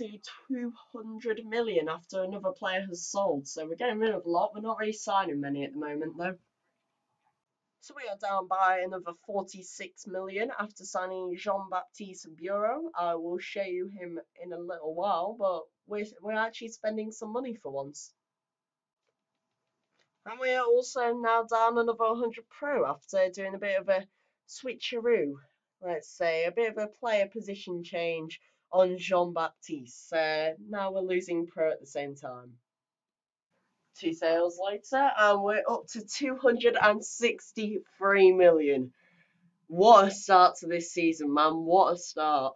to 200 million after another player has sold. So we're getting rid of a lot. We're not really signing many at the moment, though. So we are down by another 46 million after signing Jean-Baptiste Bureau. I will show you him in a little while, but we're actually spending some money for once. And we are also now down another 100 pro after doing a bit of a switcheroo, let's say, a bit of a player position change on Jean-Baptiste. Now we're losing pro at the same time. Two sales later, and we're up to 263 million. What a start to this season, man. What a start.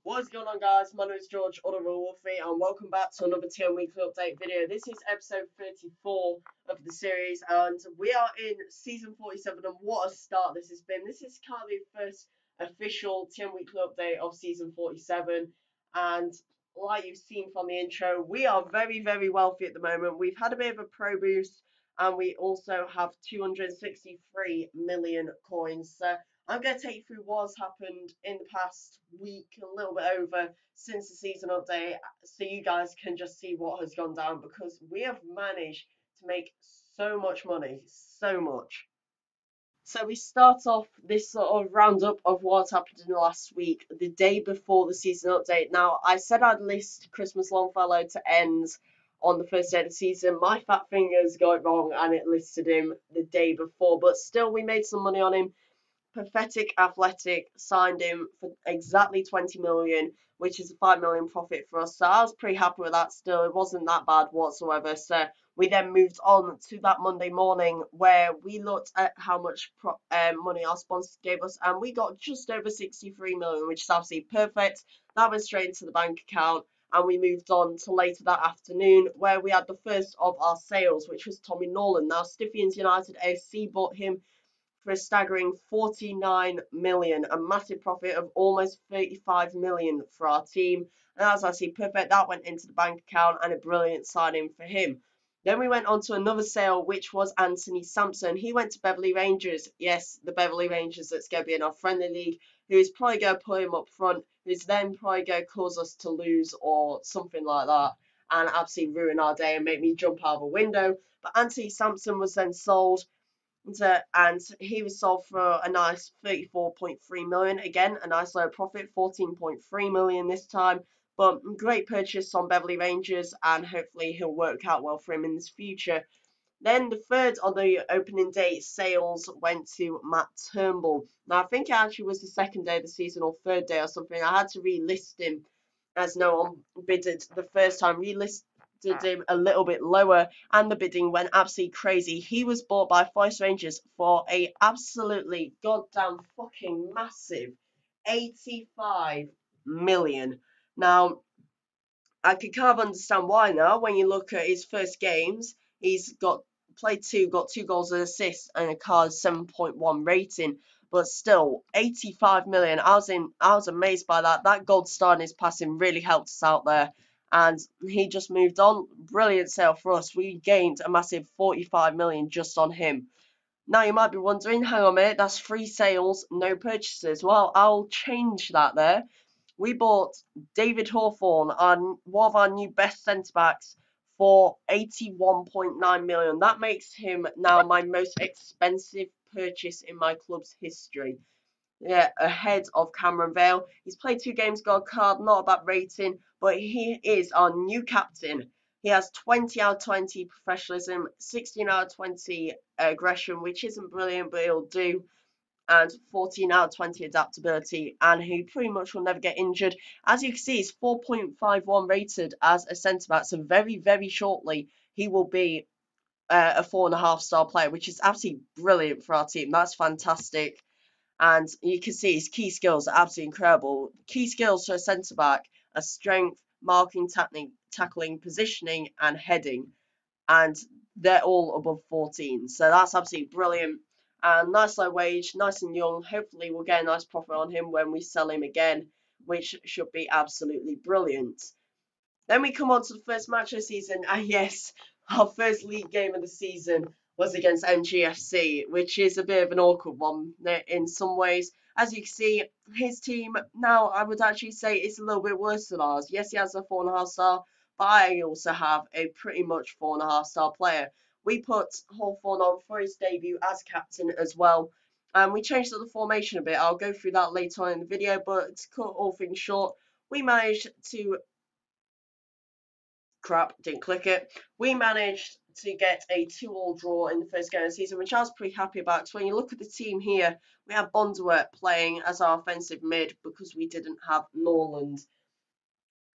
What is going on, guys? My name is George, otherwise Wolfie, and welcome back to another TM Weekly Update video. This is episode 34 of the series, and we are in season 47, and what a start this has been. This is kind of the first official TM Weekly Update of season 47, and like you've seen from the intro, we are very, very wealthy at the moment. We've had a bit of a pro boost, and we also have 263 million coins. So I'm going to take you through what's happened in the past week, a little bit over since the season update, so you guys can just see what has gone down, because we have managed to make so much money, so much. So we start off this sort of roundup of what happened in the last week, the day before the season update. Now, I said I'd list Christmas Longfellow to end on the first day of the season. My fat fingers got it wrong and it listed him the day before, but still we made some money on him. Pathetic Athletic signed him for exactly 20 million, which is a 5 million profit for us. So I was pretty happy with that still. It wasn't that bad whatsoever. So we then moved on to that Monday morning where we looked at how much money our sponsors gave us, and we got just over 63 million, which is absolutely perfect. That went straight into the bank account. And we moved on to later that afternoon where we had the first of our sales, which was Tommy Nolan. Now, Stiffians United AFC bought him for a staggering 49 million, a massive profit of almost 35 million for our team. And as I see, perfect. That went into the bank account and a brilliant signing for him. Then we went on to another sale, which was Anthony Sampson. He went to Beverley Rangers. Yes, the Beverley Rangers that's going to be in our friendly league, who is probably going to put him up front, who's then probably going to cause us to lose or something like that, and absolutely ruin our day and make me jump out of a window. But Anthony Sampson was then sold, and he was sold for a nice 34.3 million. Again, a nice low profit, 14.3 million this time. But great purchase on Beverley Rangers, and hopefully he'll work out well for him in this future. Then the third on the opening day sales went to Matt Turnbull. Now I think it actually was the second day of the season or third day or something. I had to relist him as no one bidded the first time. Relisted him a little bit lower, and the bidding went absolutely crazy. He was bought by Forest Rangers for a absolutely goddamn fucking massive 85 million. Now, I can kind of understand why now. When you look at his first games, he's played got 2 goals and assists and a card 7.1 rating. But still, 85 million. I was amazed by that. That gold star in his passing really helped us out there. And he just moved on. Brilliant sale for us. We gained a massive 45 million just on him. Now you might be wondering, hang on a minute, that's 3 sales, no purchases. Well, I'll change that there. We bought David Hawthorne, one of our new best centre-backs, for 81.9 million. That makes him now my most expensive purchase in my club's history. Yeah, ahead of Cameron Vale. He's played 2 games, got a card, not a bad rating, but he is our new captain. He has 20 out of 20 professionalism, 16 out of 20 aggression, which isn't brilliant, but it'll do, and 14 out of 20 adaptability, and he pretty much will never get injured. As you can see, he's 4.51 rated as a centre-back, so very, very shortly he will be a 4.5-star player, which is absolutely brilliant for our team. That's fantastic. And you can see his key skills are absolutely incredible. Key skills for a centre-back are strength, marking, tackling, positioning, and heading. And they're all above 14. So that's absolutely brilliant. And nice low wage, nice and young. Hopefully we'll get a nice profit on him when we sell him again, which should be absolutely brilliant. Then we come on to the first match of the season. And yes, our first league game of the season. was against MGFC, which is a bit of an awkward one in some ways. As you can see, his team now, I would actually say, is a little bit worse than ours. Yes, he has a 4.5 star, but I also have a pretty much 4.5 star player. We put Hawthorne on for his debut as captain as well. And we changed up the formation a bit. I'll go through that later on in the video, but to cut all things short, we managed to crap, didn't click it. We managed to get a 2-all draw in the first game of the season, which I was pretty happy about. So when you look at the team here, we have Bonduet playing as our offensive mid because we didn't have Norland.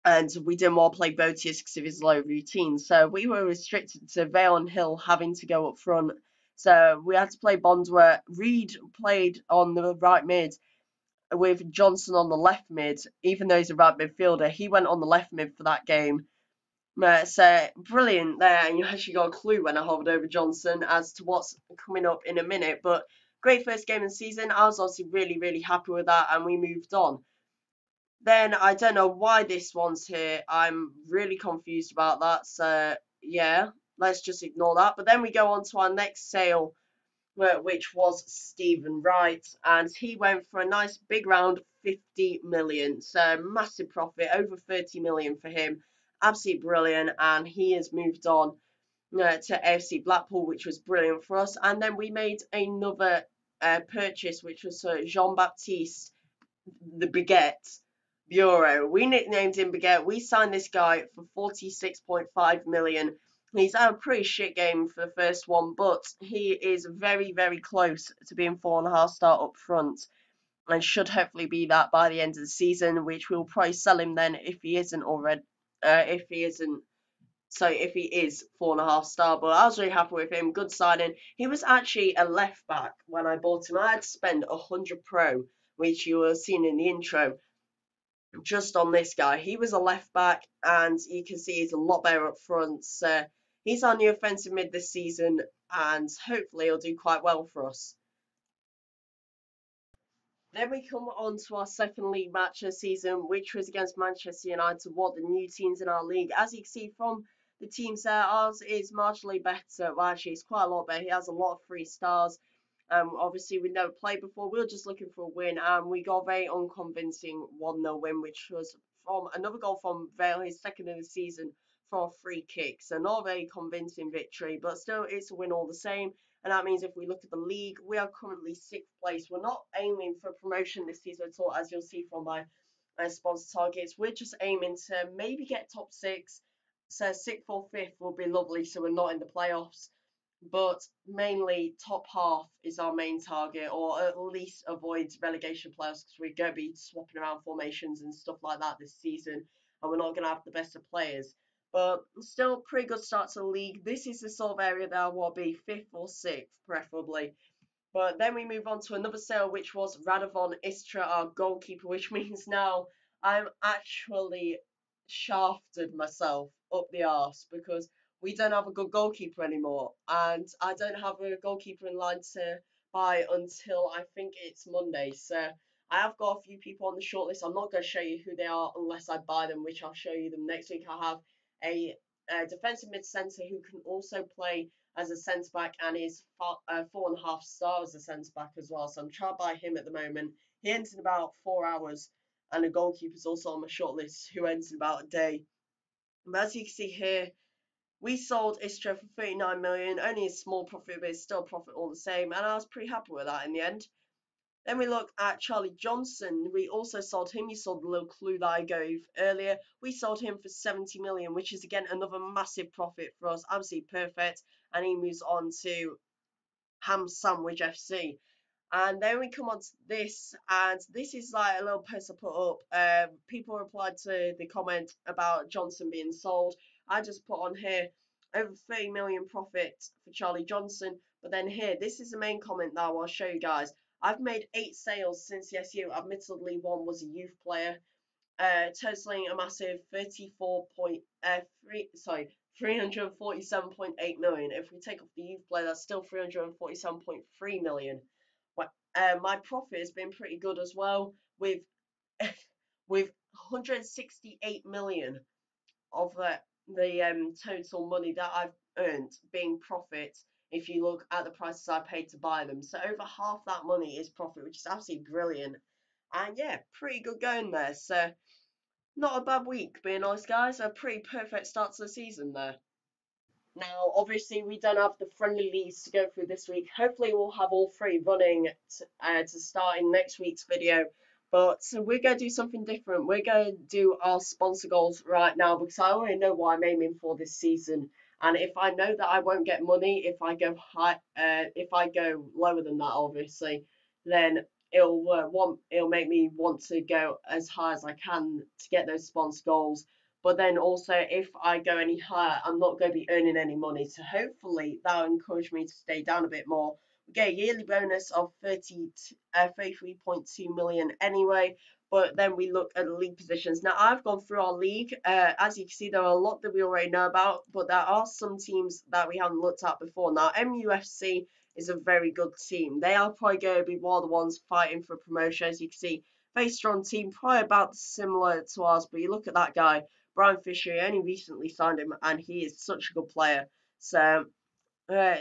And we didn't want to play Botius because of his low routine. So we were restricted to Vale and Hill having to go up front. So we had to play Bonduet. Reed played on the right mid with Johnson on the left mid. Even though he's a right midfielder, he went on the left mid for that game. So brilliant there, and you actually got a clue when I hovered over Johnson as to what's coming up in a minute. But great first game of the season. I was obviously really happy with that, and we moved on. Then I don't know why this one's here. I'm really confused about that. So yeah, let's just ignore that. But then we go on to our next sale, which was Stephen Wright, and he went for a nice big round 50 million. So massive profit, over 30 million for him. Absolutely brilliant, and he has moved on to AFC Blackpool, which was brilliant for us. And then we made another purchase, which was Jean Baptiste the Baguette Bureau. We nicknamed him Baguette. We signed this guy for 46.5 million. He's had a pretty shit game for the first one, but he is very close to being 4.5 star up front, and should hopefully be that by the end of the season, which we'll probably sell him then if he isn't already. If he is 4.5 star, but I was really happy with him. Good signing. He was actually a left back when I bought him. I had to spend 100 pro, which you were seeing in the intro, just on this guy. He was a left back, and you can see he's a lot better up front. So he's our new offensive mid this season, and hopefully he'll do quite well for us. Then we come on to our second league match of the season, which was against Manchester United, what the new teams in our league. As you can see from the teams there, ours is marginally better. Well, actually, it's quite a lot better. He has a lot of 3 stars. Obviously, we never played before. We were just looking for a win, and we got a very unconvincing 1-0 win, which was from another goal from Vale, his second of the season, for a free kick. So not a very convincing victory, but still, it's a win all the same. And that means if we look at the league, we are currently 6th place. We're not aiming for promotion this season at all, as you'll see from my sponsor targets. We're just aiming to maybe get top 6. So 6th or 5th will be lovely, so we're not in the playoffs. But mainly top half is our main target, or at least avoid relegation playoffs, because we're going to be swapping around formations and stuff like that this season, and we're not going to have the best of players. But still, pretty good start to the league. This is the sort of area that I want to be 5th or 6th, preferably. But then we move on to another sale, which was Radovon Istra, our goalkeeper, which means now I'm actually shafted myself up the arse because we don't have a good goalkeeper anymore. And I don't have a goalkeeper in line to buy until I think it's Monday. So I have got a few people on the shortlist. I'm not going to show you who they are unless I buy them, which I'll show you them next week. I have a defensive mid centre who can also play as a centre back and is 4.5 star as a centre back as well. So I'm trying to buy him at the moment. He ends in about 4 hours, and a goalkeeper is also on my shortlist who ends in about a day. But as you can see here, we sold Istra for 39 million, only a small profit, but it's still a profit all the same, and I was pretty happy with that in the end. Then we look at Charlie Johnson. We also sold him. You saw the little clue that I gave earlier. We sold him for 70 million, which is again another massive profit for us. Absolutely perfect. And he moves on to Ham Sandwich FC. And then we come on to this, and this is like a little post I put up. People replied to the comment about Johnson being sold. I just put on here over 30 million profit for Charlie Johnson. But then here, this is the main comment that I want to show you guys. I've made 8 sales since the SU. Admittedly, one was a youth player, totaling a massive 347.8 million. If we take off the youth player, that's still 347.3 million. My profit has been pretty good as well, with with 168 million of the total money that I've earned being profit if you look at the prices I paid to buy them. So over half that money is profit, which is absolutely brilliant. And yeah, pretty good going there. So not a bad week, being honest, guys. A pretty perfect start to the season there. Now, obviously, we don't have the friendly leagues to go through this week. Hopefully, we'll have all three running to start in next week's video. But so we're going to do something different. We're going to do our sponsor goals right now because I already know what I'm aiming for this season. And if I know that I won't get money if I go high, if I go lower than that, obviously, then it'll make me want to go as high as I can to get those sponsor goals. But then also, if I go any higher, I'm not going to be earning any money. So hopefully that'll encourage me to stay down a bit more. We get a yearly bonus of 33.2 million anyway. But then we look at the league positions. Now, I've gone through our league. As you can see, there are a lot that we already know about, but there are some teams that we haven't looked at before. Now, MUFC is a very good team. They are probably going to be one of the ones fighting for promotion. As you can see, very strong team, probably about similar to ours. But you look at that guy. Brian Fisher, he only recently signed him, and he is such a good player. So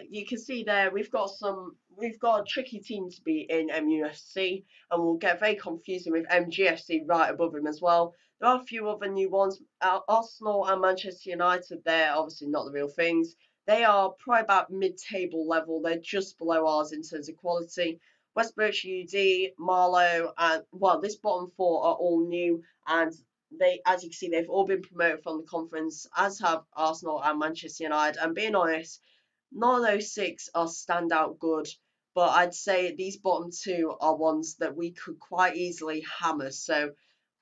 you can see there we've got a tricky team to beat in MUFC, and we'll get very confusing with MGFC right above him as well. There are a few other new ones. Arsenal and Manchester United, they're obviously not the real things. They are probably about mid-table level. They're just below ours in terms of quality. West Birch UD, Marlow, and well, this bottom four are all new, and they, as you can see, they've all been promoted from the conference, as have Arsenal and Manchester United. And being honest, none of those six are standout good, but I'd say these bottom two are ones that we could quite easily hammer. So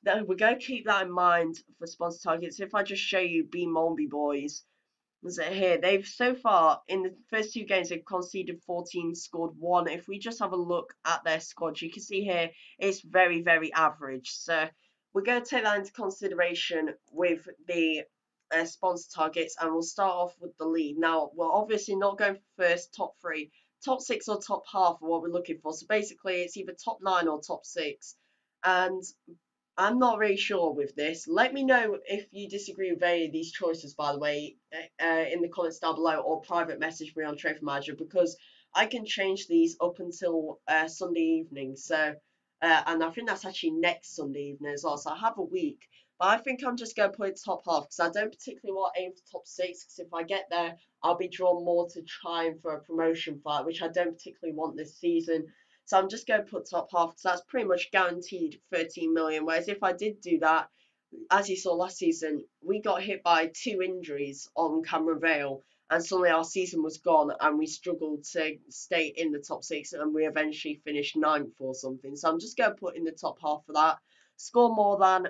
we're going to keep that in mind for sponsor targets. If I just show you B Molby boys, was it here? They've so far in the first two games they've conceded 14, scored one. If we just have a look at their squad, you can see here it's very average. So we're going to take that into consideration with the sponsor targets, and we'll start off with the lead. Now we're obviously not going for first, top three, top six or top half are what we're looking for. So basically it's either top nine or top six, and I'm not really sure with this. Let me know if you disagree with any of these choices, by the way, in the comments down below, or private message me on Trophy Manager, because I can change these up until Sunday evening. So, and I think that's actually next Sunday evening as well. So I have a week, but I think I'm just going to put it top half because I don't particularly want to aim for top six. Because if I get there, I'll be drawn more to trying for a promotion fight, which I don't particularly want this season. So I'm just going to put top half because that's pretty much guaranteed 13 million. Whereas if I did do that, as you saw last season, we got hit by two injuries on Cameron Vale, and suddenly our season was gone, and we struggled to stay in the top six, and we eventually finished ninth or something. So I'm just going to put in the top half for that. Score more than,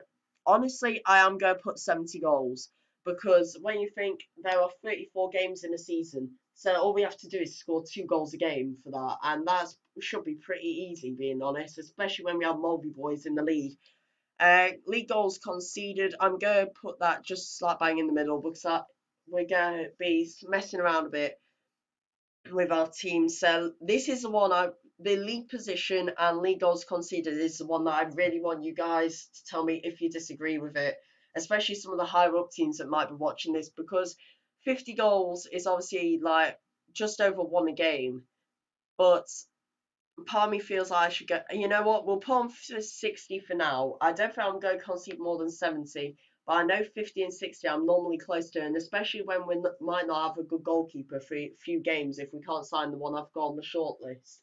honestly, I am going to put 70 goals because when you think there are 34 games in a season, so all we have to do is score 2 goals a game for that, and that should be pretty easy, being honest, especially when we have Mulby boys in the league. League goals conceded, I'm going to put that just slap bang in the middle because we're going to be messing around a bit with our team. So this is the one the league position and league goals conceded is the one that I really want you guys to tell me if you disagree with it, especially some of the higher up teams that might be watching this, because 50 goals is obviously like just over one a game, but part of me feels like I should go. You know what? We'll put on for 60 for now. I don't think I'm going to concede more than 70, but I know 50 and 60 I'm normally close to, and especially when we might not have a good goalkeeper for a few games, if we can't sign the one I've got on the shortlist,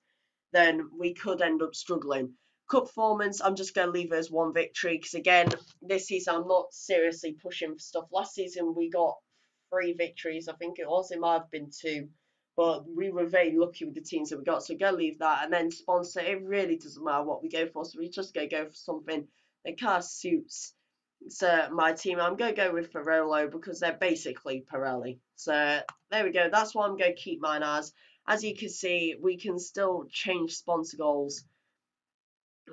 then we could end up struggling. Cup performance, I'm just going to leave it as one victory because, again, this season I'm not seriously pushing for stuff. Last season we got 3 victories, I think it was. It might have been 2, but we were very lucky with the teams that we got. So go leave that. And then sponsor, it really doesn't matter what we go for. So we just go for something that kind of suits my team. I'm going to go with Ferrolo because they're basically Pirelli. So there we go. That's what I'm going to keep mine as. As you can see, we can still change sponsor goals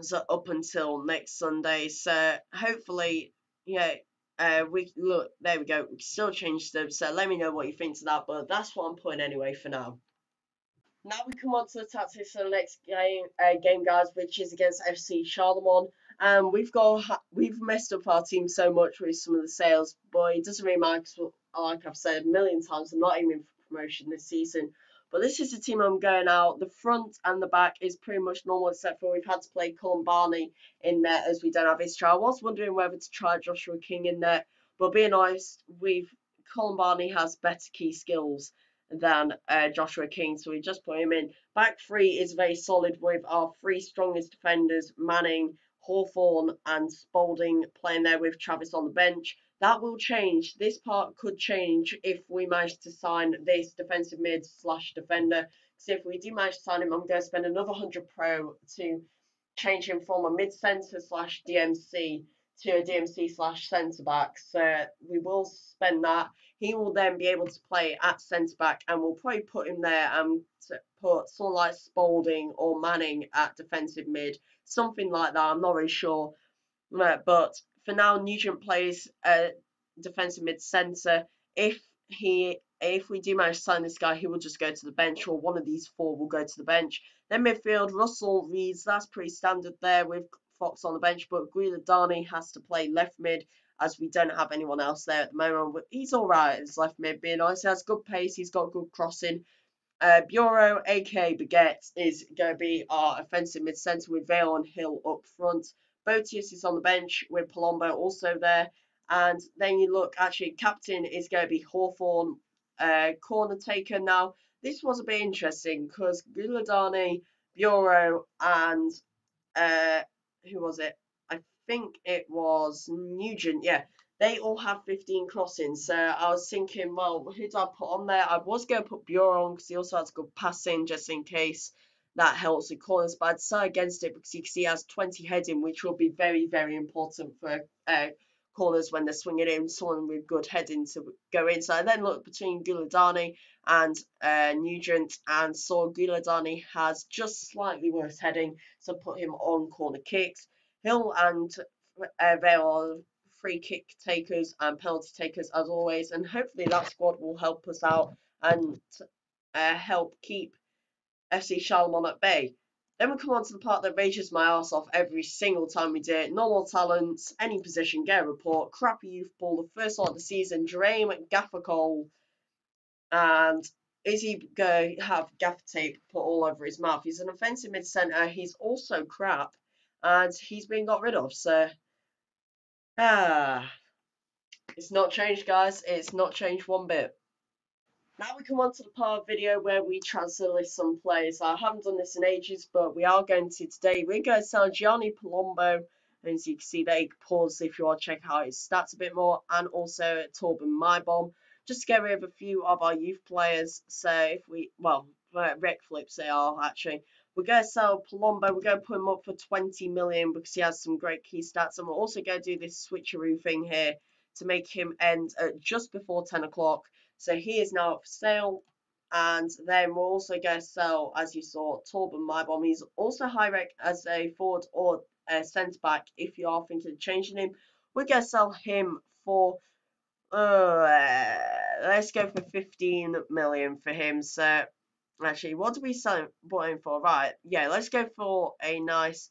so up until next Sunday. So hopefully, yeah, we look, there we go. We can still change them. So let me know what you think to that. But that's what I'm putting anyway for now. Now we come on to the tactics of the next game, guys, which is against FC Charlemont. And we've messed up our team so much with some of the sales, but it doesn't really matter because, like I've said a million times, I'm not aiming for promotion this season. But this is the team I'm going out. The front and the back is pretty much normal, except for we've had to play Barney in there as we don't have his try. I was wondering whether to try Joshua King in there, but being honest, Barney has better key skills than Joshua King, so we just put him in. Back three is very solid with our three strongest defenders, Manning, Hawthorne, and Spalding playing there with Travis on the bench. That will change. This part could change if we manage to sign this defensive mid slash defender. So if we do manage to sign him, I'm going to spend another 100 pro to change him from a mid centre slash DMC to a DMC slash centre back. So we will spend that. He will then be able to play at centre back, and we'll probably put him there and put someone like Spalding or Manning at defensive mid, something like that. I'm not really sure. But for now, Nugent plays defensive mid centre. If we do manage to sign this guy, he will just go to the bench, or one of these four will go to the bench. Then midfield, Russell, Reeds, that's pretty standard there with Fox on the bench, but Guiladani has to play left mid as we don't have anyone else there at the moment. He's all right as left mid, being honest. He has good pace, he's got good crossing. Bureau, aka Baguette, is going to be our offensive mid centre with Vale and Hill up front. Botius is on the bench with Palombo also there. And then you look, actually, captain is going to be Hawthorne, corner taker. Now, this was a bit interesting because Guladani, Bureau, and who was it? I think it was Nugent. Yeah, they all have 15 crossings. So I was thinking, well, who did I put on there? I was going to put Bureau on because he also has good passing just in case that helps with corners. But I decided against it because you can see he has 20 heading, which will be very, very important for corners when they're swinging in. Someone with good heading to go in. So I then looked between Guladani and Nugent, and saw Guladani has just slightly worse heading, so put him on corner kicks. Hill and Vale are free kick takers and penalty takers as always, and hopefully that squad will help us out and help keep FC Charlemont at bay. Then we come on to the part that rages my arse off every single time we do it. Normal talents, any position, get a report. Crappy youth ball, the first lot of the season. Jerame Gaffer Cole. And is he going to have gaffer tape put all over his mouth? He's an offensive mid centre. He's also crap. And he's been got rid of. So, it's not changed, guys. It's not changed one bit. Now we come on to the part of the video where we transfer list some players. I haven't done this in ages, but we are going to today. We're going to sell Gianni Palombo, and as you can see there, you can pause if you want to check out his stats a bit more, and also Torben Mybom, just to get rid of a few of our youth players. So if we, well, rec flips they are actually. We're going to sell Palombo. We're going to put him up for 20 million because he has some great key stats, and we're also going to do this switcheroo thing here to make him end at just before 10 o'clock. So he is now up for sale. And then we're also going to sell, as you saw, Torben Mybom. He's also high rec as a forward or a centre back if you are thinking of changing him. We're going to sell him for, let's go for 15 million for him. So actually, what do we sell him for? Right, yeah, let's go for a nice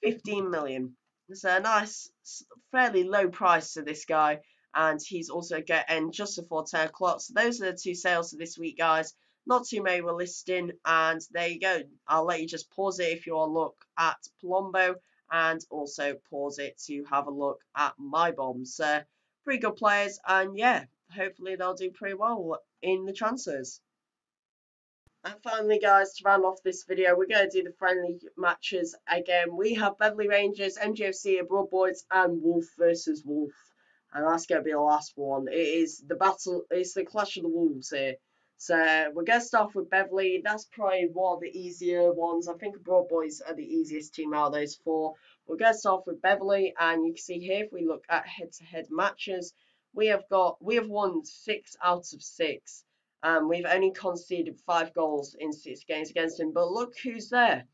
15 million. It's a nice, fairly low price to this guy, and he's also getting just before 10 o'clock. So those are the two sales for this week, guys. Not too many were listing, and there you go. I'll let you just pause it if you want to look at Palombo, and also pause it to have a look at Mybom. So pretty good players, and yeah, hopefully they'll do pretty well in the transfers. And finally, guys, to round off this video, we're going to do the friendly matches again. We have Beverley Rangers, MGFC, Abroad Boys, and Wolf versus Wolf. And that's going to be the last one. It is the battle, it's the clash of the wolves here. So we're going to start off with Beverley. That's probably one of the easier ones. I think Abroad Boys are the easiest team out of those four. We're going to start off with Beverley, and you can see here, if we look at head-to-head matches, we have won 6 out of 6. We've only conceded 5 goals in 6 games against him. But look who's there.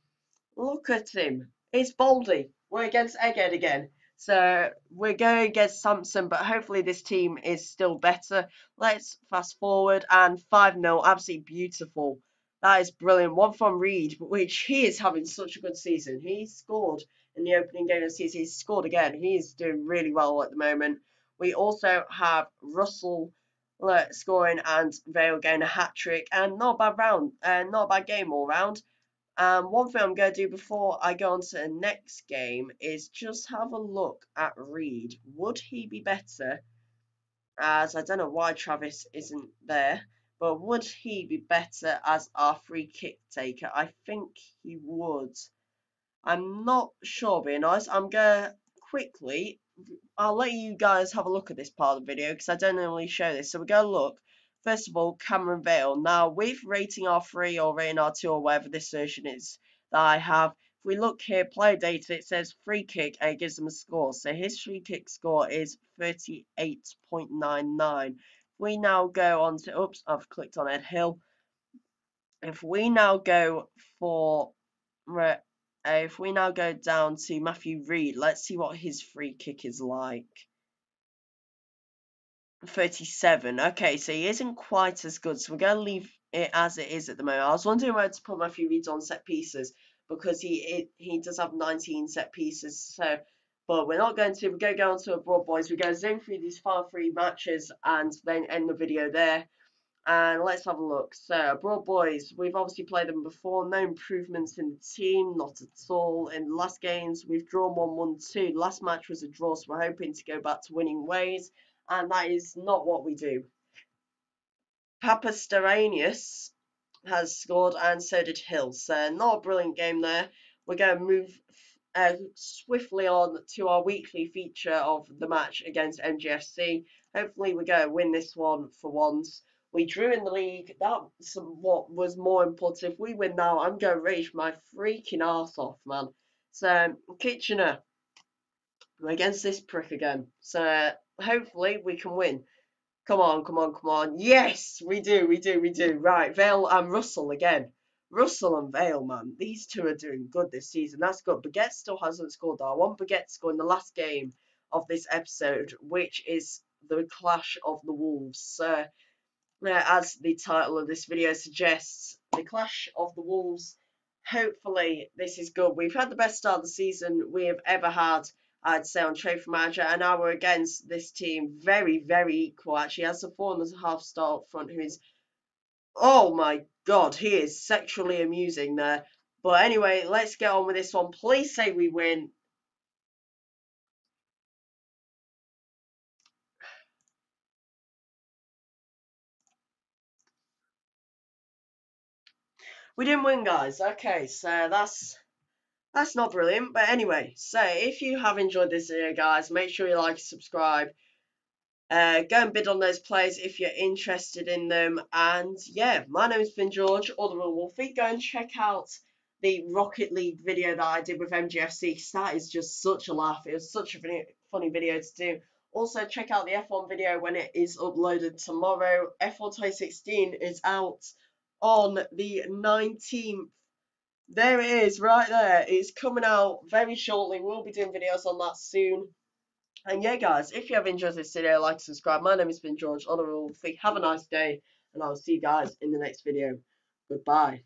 Look at him. It's Baldy. We're against Egghead again. So we're going against Samson, but hopefully this team is still better. Let's fast forward, and 5-0. Absolutely beautiful. That is brilliant. One from Reed, which he is having such a good season. He scored in the opening game of the season. He's scored again. He is doing really well at the moment. We also have Russell scoring and Vale getting a hat trick, and not a bad round, not a bad game all round. One thing I'm going to do before I go on to the next game is just have a look at Reed. Would he be better? As I don't know why Travis isn't there, but would he be better as our free kick taker? I think he would. I'm not sure, being honest. I'm going to quickly, I'll let you guys have a look at this part of the video because I don't normally show this. So we're going to look. First of all, Cameron Vale. Now, with rating R3 or rating R2 or whatever this version is that I have, if we look here, player data, it says free kick and it gives them a score. So his free kick score is 38.99. If we now go on to, oops, I've clicked on Ed Hill. If we now go for, if we now go down to Matthew Reed, let's see what his free kick is like. 37. Okay, so he isn't quite as good. So we're going to leave it as it is at the moment. I was wondering where to put Matthew Reed on set pieces because he does have 19 set pieces. So, but we're not going to. We're going to go on to Abroad Boys. We're going to zoom through these final 3 matches and then end the video there. And let's have a look. So, Abroad Boys, we've obviously played them before. No improvements in the team, not at all. In the last games, we've drawn 1-1-2. Last match was a draw, so we're hoping to go back to winning ways. And that is not what we do. Papastaranius has scored, and so did Hill. So, not a brilliant game there. We're going to move swiftly on to our weekly feature of the match against MGFC. Hopefully, we're going to win this one for once. We drew in the league. That's what was more important. If we win now, I'm going to rage my freaking arse off, man. So, Kitchener, we're against this prick again. So, hopefully, we can win. Come on, come on, come on. Yes, we do, we do, we do. Right, Vale and Russell again. Russell and Vale, man. These two are doing good this season. That's good. Baguette still hasn't scored, though. I want Baguette to score in the last game of this episode, which is the Clash of the Wolves. So, as the title of this video suggests, the Clash of the Wolves. Hopefully, this is good. We've had the best start of the season we have ever had, I'd say, on Trophy Manager, and now we're against this team. Very, very equal, actually. As a 4.5 star up front, who is, oh my god, he is sexually amusing there. But anyway, let's get on with this one. Please say we win. We didn't win, guys. Okay, so that's not brilliant. But anyway, so if you have enjoyed this video, guys, make sure you like and subscribe. Go and bid on those players if you're interested in them. And yeah, my name has been George, or the real Wolfie. Go and check out the Rocket League video that I did with MGFC, because that is just such a laugh. It was such a funny video to do. Also, check out the F1 video when it is uploaded tomorrow. F1 2016 is out on the 19th. There it is, right there. It's coming out very shortly. We'll be doing videos on that soon. And yeah, guys, if you have enjoyed this video, like, subscribe. My name has been George. Honourable. Have a nice day, and I'll see you guys in the next video. Goodbye.